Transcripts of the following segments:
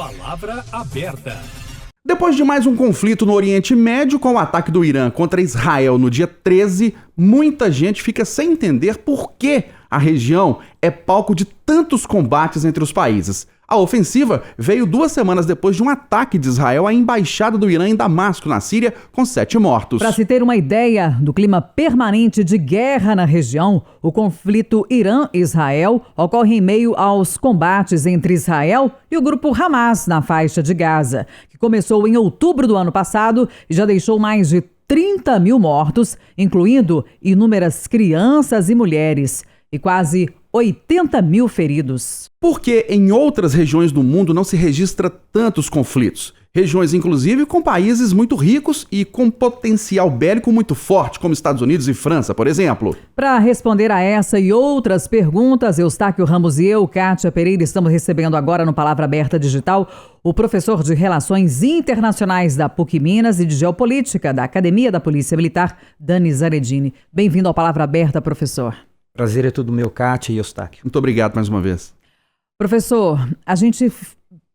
Palavra aberta. Depois de mais um conflito no Oriente Médio, com o ataque do Irã contra Israel no dia 13, muita gente fica sem entender por que a região é palco de tantos combates entre os países. A ofensiva veio 2 semanas depois de um ataque de Israel à embaixada do Irã em Damasco, na Síria, com 7 mortos. Para se ter uma ideia do clima permanente de guerra na região, o conflito Irã-Israel ocorre em meio aos combates entre Israel e o grupo Hamas na faixa de Gaza, que começou em outubro do ano passado e já deixou mais de 30 mil mortos, incluindo inúmeras crianças e mulheres, e quase 80 mil feridos. Por que em outras regiões do mundo não se registra tantos conflitos? Regiões, inclusive, com países muito ricos e com potencial bélico muito forte, como Estados Unidos e França, por exemplo. Para responder a essa e outras perguntas, Eustáquio Ramos e eu, Kátia Pereira, estamos recebendo agora no Palavra Aberta Digital o professor de Relações Internacionais da PUC Minas e de Geopolítica da Academia da Polícia Militar, Dani Zaredini. Bem-vindo ao Palavra Aberta, professor. Prazer é tudo meu, Kátia e Eustáquio. Muito obrigado mais uma vez. Professor, a gente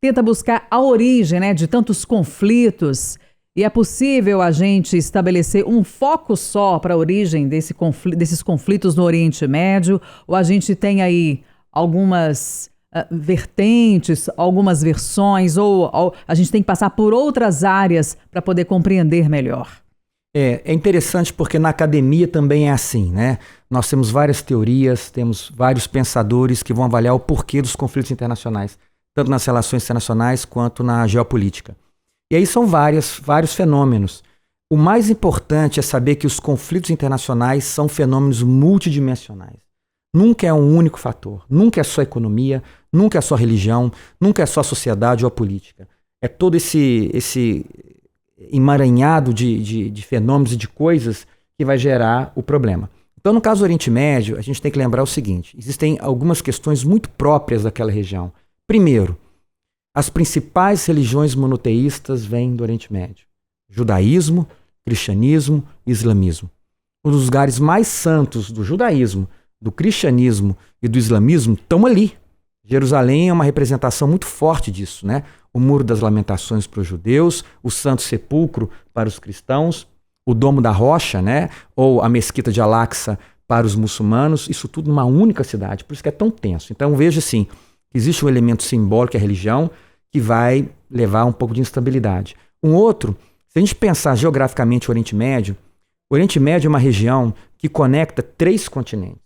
tenta buscar a origem, de tantos conflitos, e é possível a gente estabelecer um foco só para a origem desses conflitos no Oriente Médio, ou a gente tem aí algumas vertentes, algumas versões, ou a gente tem que passar por outras áreas para poder compreender melhor? É interessante porque na academia também é assim, né? Nós temos várias teorias, temos vários pensadores que vão avaliar o porquê dos conflitos internacionais, tanto nas relações internacionais quanto na geopolítica. E aí são vários fenômenos. O mais importante é saber que os conflitos internacionais são fenômenos multidimensionais. Nunca é um único fator, nunca é só economia, nunca é só religião, nunca é só sociedade ou política. É todo esse emaranhado de fenômenos e de coisas que vai gerar o problema. Então, no caso do Oriente Médio, a gente tem que lembrar o seguinte: existem algumas questões muito próprias daquela região. Primeiro, as principais religiões monoteístas vêm do Oriente Médio: judaísmo, cristianismo e islamismo. Um dos lugares mais santos do judaísmo, do cristianismo e do islamismo estão ali. Jerusalém é uma representação muito forte disso, né? O Muro das Lamentações para os judeus, o Santo Sepulcro para os cristãos, o Domo da Rocha, né? Ou a Mesquita de Al-Aqsa para os muçulmanos, isso tudo numa única cidade, por isso que é tão tenso. Então veja assim, existe um elemento simbólico, que é a religião, que vai levar um pouco de instabilidade. Um outro, se a gente pensar geograficamente o Oriente Médio é uma região que conecta 3 continentes.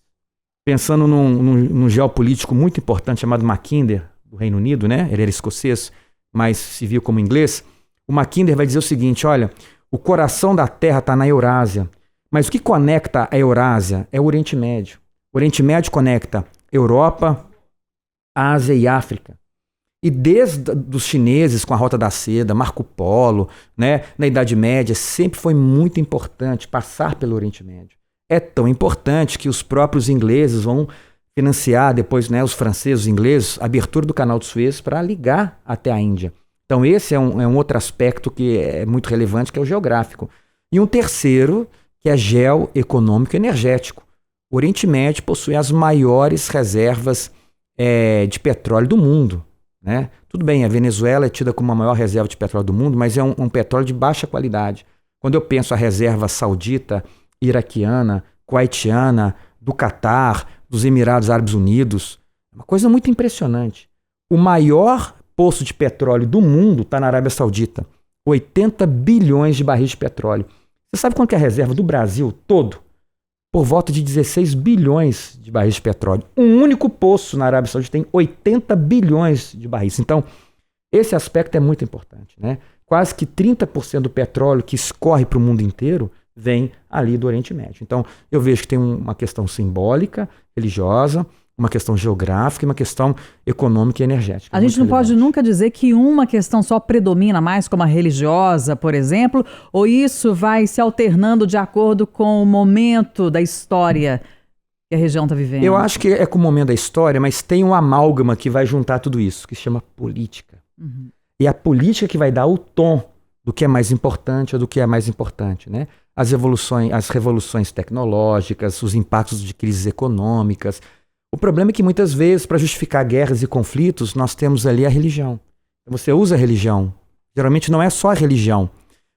Pensando num geopolítico muito importante chamado Mackinder, do Reino Unido, né? Ele era escocês, mas se viu como inglês. O Mackinder vai dizer o seguinte: olha, o coração da Terra está na Eurásia, mas o que conecta a Eurásia é o Oriente Médio. O Oriente Médio conecta Europa, Ásia e África. E desde os chineses com a Rota da Seda, Marco Polo, né? Na Idade Média, sempre foi muito importante passar pelo Oriente Médio. É tão importante que os próprios ingleses vão financiar depois, né, os franceses, os ingleses, a abertura do Canal de Suez para ligar até a Índia. Então esse é um outro aspecto que é muito relevante, que é o geográfico. E um terceiro, que é geoeconômico e energético. O Oriente Médio possui as maiores reservas de petróleo do mundo, né? Tudo bem, a Venezuela é tida como a maior reserva de petróleo do mundo, mas é um petróleo de baixa qualidade. Quando eu penso a reserva saudita, iraquiana, kuwaitiana, do Catar, dos Emirados Árabes Unidos, uma coisa muito impressionante. O maior poço de petróleo do mundo está na Arábia Saudita, 80 bilhões de barris de petróleo. Você sabe quanto é a reserva do Brasil todo? Por volta de 16 bilhões de barris de petróleo. Um único poço na Arábia Saudita tem 80 bilhões de barris. Então, esse aspecto é muito importante, né? Quase que 30% do petróleo que escorre para o mundo inteiro vem ali do Oriente Médio. Então, eu vejo que tem uma questão simbólica, religiosa, uma questão geográfica e uma questão econômica e energética. A gente não pode nunca dizer que uma questão só predomina mais, como a religiosa, por exemplo, ou isso vai se alternando de acordo com o momento da história que a região está vivendo? Eu acho que é com o momento da história, mas tem um amálgama que vai juntar tudo isso, que se chama política. Uhum. E a política que vai dar o tom do que é mais importante ou do que é mais importante, né? As revoluções tecnológicas, os impactos de crises econômicas. O problema é que muitas vezes, para justificar guerras e conflitos, nós temos ali a religião. Você usa a religião. Geralmente não é só a religião,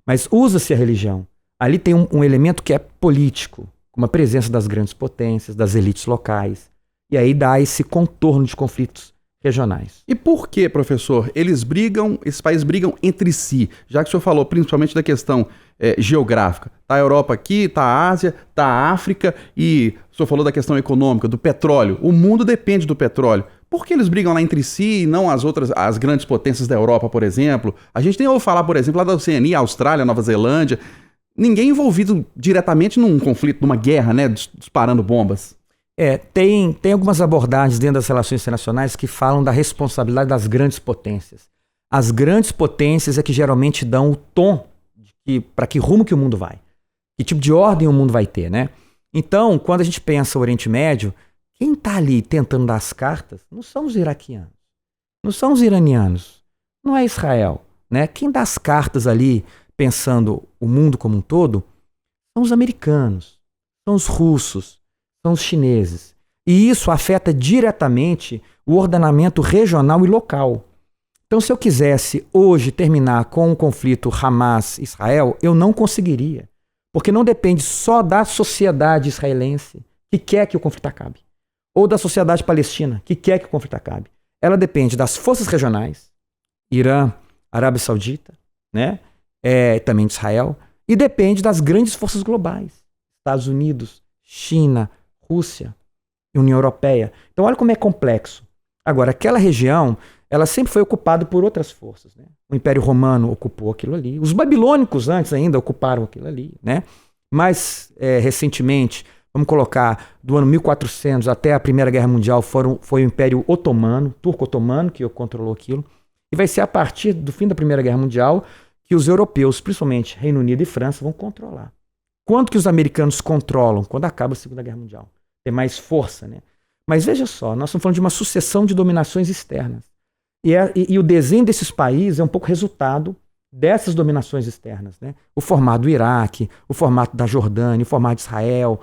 mas usa-se a religião. Ali tem um elemento que é político, como a presença das grandes potências, das elites locais. E aí dá esse contorno de conflitos regionais. E por que, professor, esses países brigam entre si? Já que o senhor falou principalmente da questão geográfica. Tá a Europa aqui, tá a Ásia, tá a África e o senhor falou da questão econômica, do petróleo. O mundo depende do petróleo. Por que eles brigam lá entre si e não as grandes potências da Europa, por exemplo? A gente nem ouve falar, por exemplo, lá da Oceania, Austrália, Nova Zelândia. Ninguém envolvido diretamente num conflito, numa guerra, né? Disparando bombas. Tem algumas abordagens dentro das relações internacionais que falam da responsabilidade das grandes potências. As grandes potências é que geralmente dão o tom para que rumo que o mundo vai. Que tipo de ordem o mundo vai ter, né? Então, quando a gente pensa o Oriente Médio, quem está ali tentando dar as cartas não são os iraquianos, não são os iranianos, não é Israel, né? Quem dá as cartas ali, pensando o mundo como um todo, são os americanos, são os russos, são os chineses. E isso afeta diretamente o ordenamento regional e local. Então, se eu quisesse hoje terminar com um conflito Hamas-Israel, eu não conseguiria. Porque não depende só da sociedade israelense que quer que o conflito acabe. Ou da sociedade palestina que quer que o conflito acabe. Ela depende das forças regionais, Irã, Arábia Saudita, né? Também de Israel. E depende das grandes forças globais. Estados Unidos, China, Rússia, União Europeia. Então, olha como é complexo. Agora, aquela região, ela sempre foi ocupada por outras forças, né? O Império Romano ocupou aquilo ali. Os babilônicos antes ainda ocuparam aquilo ali, né? Mais recentemente, vamos colocar, do ano 1400 até a Primeira Guerra Mundial, foi o Império Otomano, Turco-Otomano, que controlou aquilo. E vai ser a partir do fim da Primeira Guerra Mundial que os europeus, principalmente Reino Unido e França, vão controlar. Quanto que os americanos controlam? Quando acaba a Segunda Guerra Mundial. Tem mais força, né? Mas veja só, nós estamos falando de uma sucessão de dominações externas. E o desenho desses países é um pouco resultado dessas dominações externas, né? O formato do Iraque, o formato da Jordânia, o formato de Israel,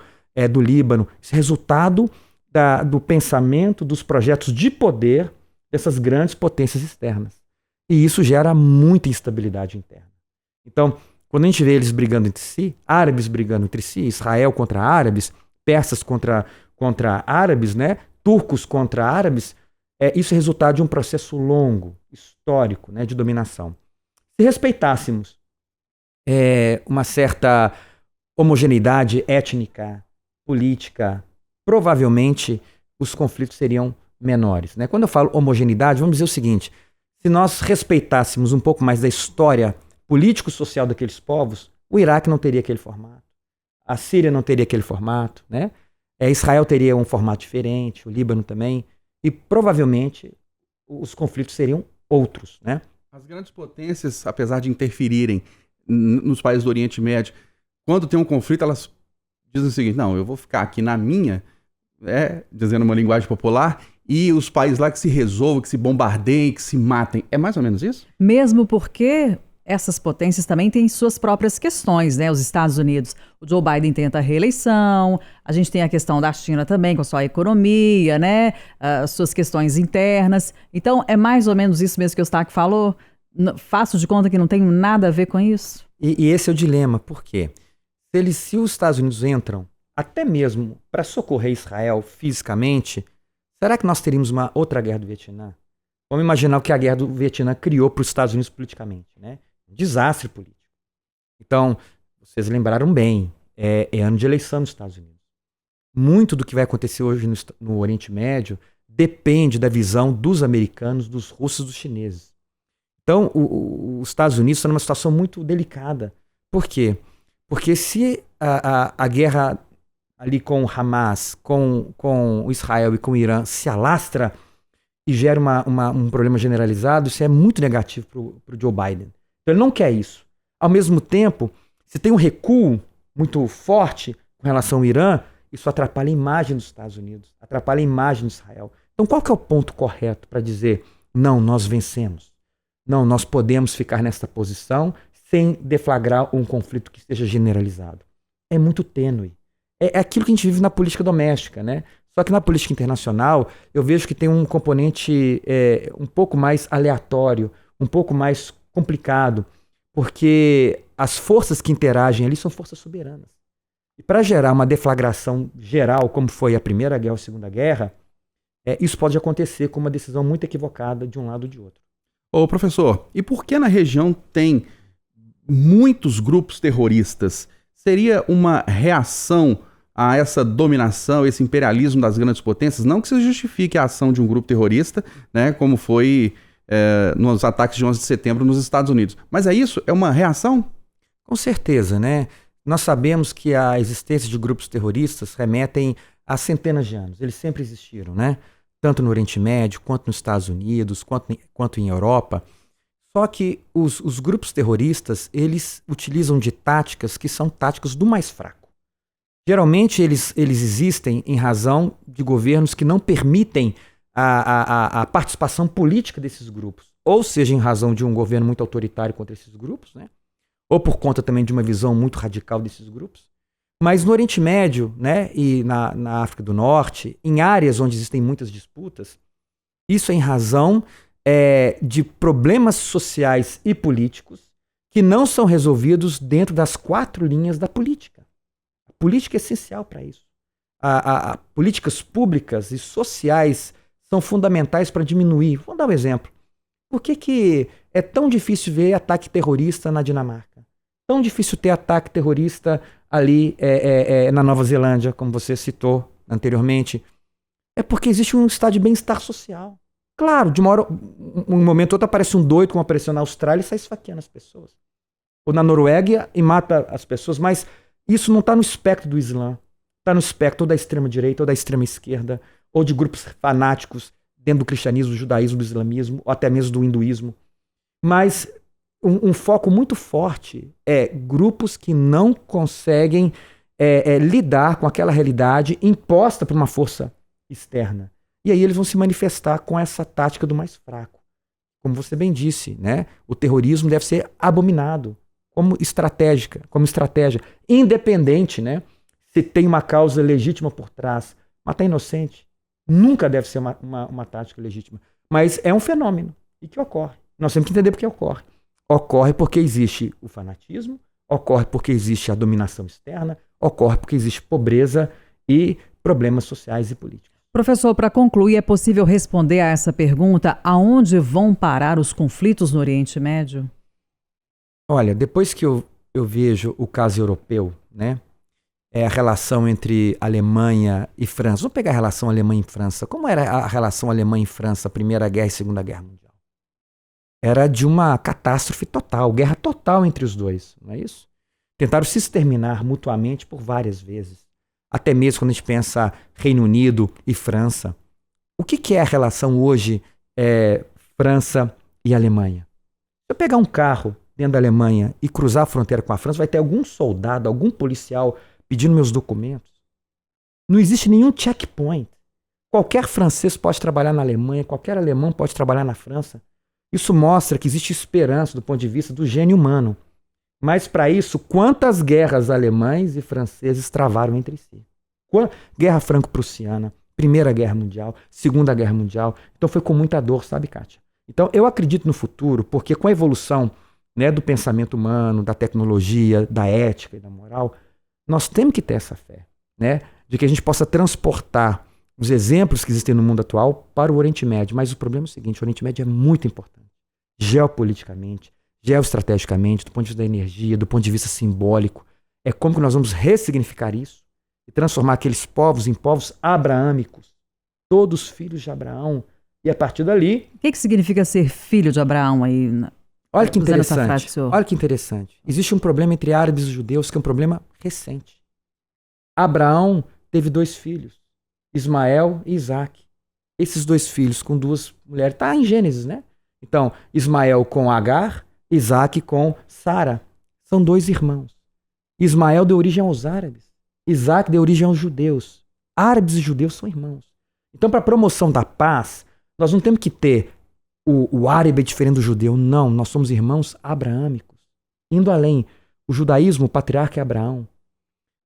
do Líbano. Isso é resultado do pensamento, dos projetos de poder dessas grandes potências externas. E isso gera muita instabilidade interna. Então, quando a gente vê eles brigando entre si, árabes brigando entre si, Israel contra árabes, persas contra árabes, né? Turcos contra árabes, isso é resultado de um processo longo, histórico, né, de dominação. Se respeitássemos uma certa homogeneidade étnica, política, provavelmente os conflitos seriam menores, né? Quando eu falo homogeneidade, vamos dizer o seguinte: se nós respeitássemos um pouco mais da história político-social daqueles povos, o Iraque não teria aquele formato, a Síria não teria aquele formato, né? Israel teria um formato diferente, o Líbano também, e provavelmente os conflitos seriam outros, né? As grandes potências, apesar de interferirem nos países do Oriente Médio, quando tem um conflito, elas dizem o seguinte: não, eu vou ficar aqui na minha, dizendo uma linguagem popular, e os países lá que se resolvam, que se bombardeiem, que se matem. É mais ou menos isso? Mesmo porque essas potências também têm suas próprias questões, né? Os Estados Unidos, o Joe Biden tenta a reeleição, a gente tem a questão da China também, com a sua economia, né? As suas questões internas. Então, é mais ou menos isso mesmo que o Eustáquio falou? Faço de conta que não tenho nada a ver com isso? E esse é o dilema, por quê? Se os Estados Unidos entram, até mesmo para socorrer Israel fisicamente, será que nós teríamos uma outra guerra do Vietnã? Vamos imaginar o que a guerra do Vietnã criou para os Estados Unidos politicamente, né? Um desastre político. Então, vocês lembraram bem, é ano de eleição nos Estados Unidos. Muito do que vai acontecer hoje no Oriente Médio depende da visão dos americanos, dos russos, dos chineses. Então, os Estados Unidos estão numa situação muito delicada. Por quê? Porque se a guerra ali com o Hamas, com o Israel e com o Irã se alastra e gera um problema generalizado, isso é muito negativo para o Joe Biden. Então ele não quer isso. Ao mesmo tempo, se tem um recuo muito forte com relação ao Irã, isso atrapalha a imagem dos Estados Unidos, atrapalha a imagem de Israel. Então qual que é o ponto correto para dizer: não, nós vencemos? Não, nós podemos ficar nessa posição sem deflagrar um conflito que esteja generalizado. É muito tênue. É aquilo que a gente vive na política doméstica, né? Só que na política internacional, eu vejo que tem um componente um pouco mais aleatório, um pouco mais complicado, porque as forças que interagem ali são forças soberanas. E para gerar uma deflagração geral, como foi a Primeira Guerra ou a Segunda Guerra, isso pode acontecer com uma decisão muito equivocada de um lado ou de outro. Ô, professor, e por que na região tem muitos grupos terroristas? Seria uma reação a essa dominação, esse imperialismo das grandes potências? Não que se justifique a ação de um grupo terrorista, né, como foi nos ataques de 11 de setembro nos Estados Unidos. Mas é isso? É uma reação? Com certeza, né? Nós sabemos que a existência de grupos terroristas remetem a centenas de anos. Eles sempre existiram, né? Tanto no Oriente Médio, quanto nos Estados Unidos, quanto em Europa. Só que os grupos terroristas, eles utilizam de táticas que são táticas do mais fraco. Geralmente, eles existem em razão de governos que não permitem a participação política desses grupos. Ou seja, em razão de um governo muito autoritário contra esses grupos, né? Ou por conta também de uma visão muito radical desses grupos. Mas no Oriente Médio, né, e na África do Norte, em áreas onde existem muitas disputas, isso é em razão de problemas sociais e políticos que não são resolvidos dentro das 4 linhas da política. A política é essencial para isso. Políticas públicas e sociais são fundamentais para diminuir. Vamos dar um exemplo. Por que é tão difícil ver ataque terrorista na Dinamarca? Tão difícil ter ataque terrorista ali na Nova Zelândia, como você citou anteriormente? É porque existe um estado de bem-estar social. Claro, de um momento ou outro aparece um doido, como apareceu na Austrália, e sai esfaqueando as pessoas. Ou na Noruega e mata as pessoas, mas isso não está no espectro do Islã. Está no espectro ou da extrema-direita ou da extrema-esquerda, ou de grupos fanáticos dentro do cristianismo, do judaísmo, do islamismo, ou até mesmo do hinduísmo. Mas um foco muito forte é grupos que não conseguem lidar com aquela realidade imposta por uma força externa. E aí eles vão se manifestar com essa tática do mais fraco. Como você bem disse, né? O terrorismo deve ser abominado como estratégia, independente, né? Se tem uma causa legítima por trás. Matar inocente nunca deve ser uma tática legítima. Mas é um fenômeno e que ocorre. Nós temos que entender por que ocorre. Ocorre porque existe o fanatismo, ocorre porque existe a dominação externa, ocorre porque existe pobreza e problemas sociais e políticos. Professor, para concluir, é possível responder a essa pergunta: aonde vão parar os conflitos no Oriente Médio? Olha, depois que eu vejo o caso europeu, né? A relação entre Alemanha e França. Vamos pegar a relação Alemanha e França. Como era a relação Alemanha e França, Primeira Guerra e Segunda Guerra Mundial? Era de uma catástrofe total, guerra total entre os dois, não é isso? Tentaram se exterminar mutuamente por várias vezes. Até mesmo quando a gente pensa Reino Unido e França. O que é a relação hoje França e Alemanha? Se eu pegar um carro dentro da Alemanha e cruzar a fronteira com a França, vai ter algum soldado, algum policial pedindo meus documentos. Não existe nenhum checkpoint. Qualquer francês pode trabalhar na Alemanha, qualquer alemão pode trabalhar na França. Isso mostra que existe esperança do ponto de vista do gênio humano. Mas para isso, quantas guerras alemães e franceses travaram entre si? Guerra Franco-Prussiana, Primeira Guerra Mundial, Segunda Guerra Mundial. Então foi com muita dor, sabe, Kátia? Então eu acredito no futuro, porque com a evolução, né, do pensamento humano, da tecnologia, da ética e da moral, nós temos que ter essa fé, né, de que a gente possa transportar os exemplos que existem no mundo atual para o Oriente Médio. Mas o problema é o seguinte: o Oriente Médio é muito importante, geopoliticamente, geoestrategicamente, do ponto de vista da energia, do ponto de vista simbólico. É como que nós vamos ressignificar isso e transformar aqueles povos em povos abraâmicos, todos filhos de Abraão. E a partir dali... O que significa ser filho de Abraão aí? Olha que interessante. Olha que interessante. Existe um problema entre árabes e judeus que é um problema recente. Abraão teve 2 filhos, Ismael e Isaac. Esses 2 filhos com 2 mulheres, está em Gênesis, né? Então, Ismael com Agar, Isaac com Sara. São 2 irmãos. Ismael deu origem aos árabes. Isaac deu origem aos judeus. Árabes e judeus são irmãos. Então, para a promoção da paz, nós não temos que ter o árabe diferente do judeu. Não, nós somos irmãos abraâmicos. Indo além, o judaísmo, o patriarca é Abraão.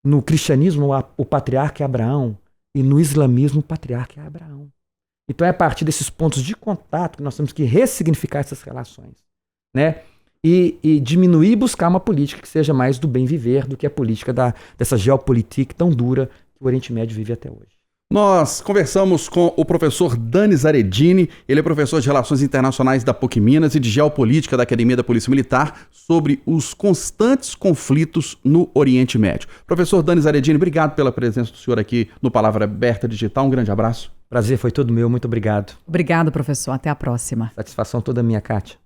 No cristianismo, o patriarca é Abraão. E no islamismo, o patriarca é Abraão. Então é a partir desses pontos de contato que nós temos que ressignificar essas relações, né? E diminuir e buscar uma política que seja mais do bem viver do que a política dessa geopolítica tão dura que o Oriente Médio vive até hoje. Nós conversamos com o professor Dani Zaredini, ele é professor de Relações Internacionais da PUC Minas e de Geopolítica da Academia da Polícia Militar, sobre os constantes conflitos no Oriente Médio. Professor Dani Zaredini, obrigado pela presença do senhor aqui no Palavra Aberta Digital, um grande abraço. Prazer foi todo meu, muito obrigado. Obrigado, professor. Até a próxima. Satisfação toda minha, Kátia.